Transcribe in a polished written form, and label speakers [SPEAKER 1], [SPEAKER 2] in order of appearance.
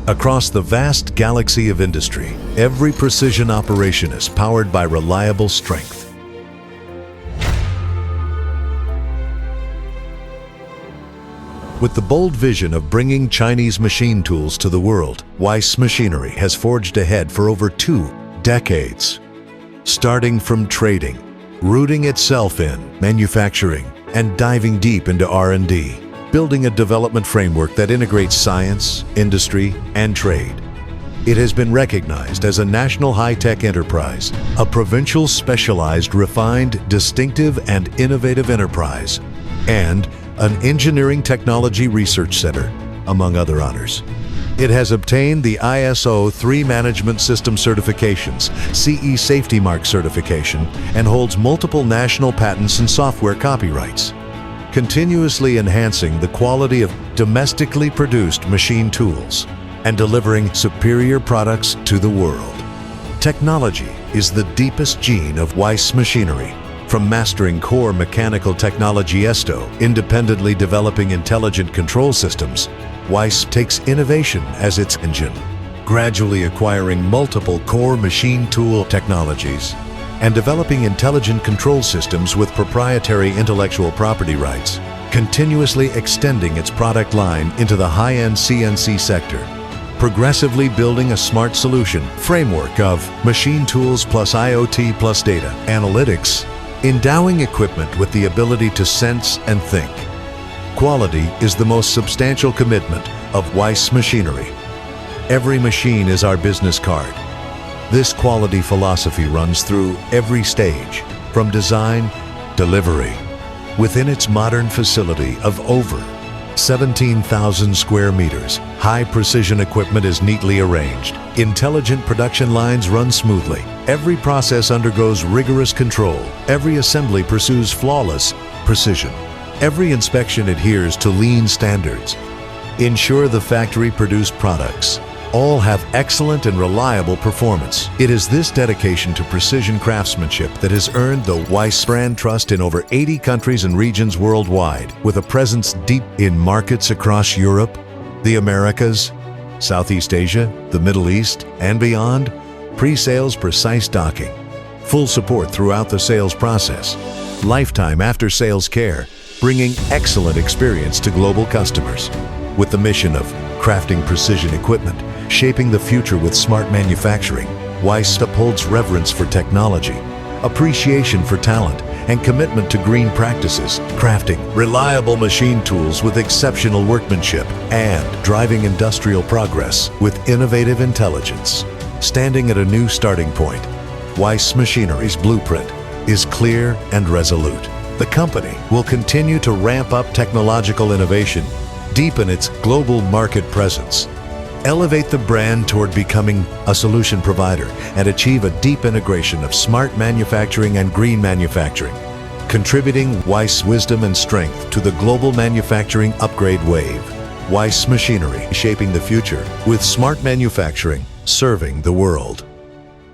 [SPEAKER 1] Across the vast galaxy of industry, every precision operation is powered by reliable strength. With the bold vision of bringing Chinese machine tools to the world, WEISS Machinery has forged ahead for over 2 decades. Starting from trading, rooting itself in manufacturing, and diving deep into R&D, building a development framework that integrates science, industry, and trade. It has been recognized as a national high-tech enterprise, a provincial specialized, refined, distinctive, and innovative enterprise, and an engineering technology research center, among other honors. It has obtained the ISO 3 Management System certifications, CE Safety Mark certification, and holds multiple national patents and software copyrights, continuously enhancing the quality of domestically produced machine tools and delivering superior products to the world. Technology is the deepest gene of WEISS Machinery. From mastering core mechanical technology independently developing intelligent control systems, WEISS takes innovation as its engine, gradually acquiring multiple core machine tool technologies and developing intelligent control systems with proprietary intellectual property rights, continuously extending its product line into the high-end CNC sector, progressively building a smart solution framework of machine tools plus IoT plus data analytics, endowing equipment with the ability to sense and think. Quality is the most substantial commitment of WEISS Machinery. Every machine is our business card. This quality philosophy runs through every stage, from design, delivery. Within its modern facility of over 17,000 square meters, high-precision equipment is neatly arranged. Intelligent production lines run smoothly. Every process undergoes rigorous control. Every assembly pursues flawless precision. Every inspection adheres to lean standards. Ensure the factory-produced products all have excellent and reliable performance. It is this dedication to precision craftsmanship that has earned the WEISS brand trust in over 80 countries and regions worldwide, with a presence deep in markets across Europe, the Americas, Southeast Asia, the Middle East, and beyond. Pre-sales precise docking, full support throughout the sales process, lifetime after-sales care, bringing excellent experience to global customers. With the mission of crafting precision equipment, shaping the future with smart manufacturing, WEISS upholds reverence for technology, appreciation for talent, and commitment to green practices, crafting reliable machine tools with exceptional workmanship, and driving industrial progress with innovative intelligence. Standing at a new starting point, WEISS Machinery's blueprint is clear and resolute. The company will continue to ramp up technological innovation, deepen its global market presence, elevate the brand toward becoming a solution provider, and achieve a deep integration of smart manufacturing and green manufacturing, contributing WEISS wisdom and strength to the global manufacturing upgrade wave. WEISS Machinery, shaping the future with smart manufacturing, serving the world.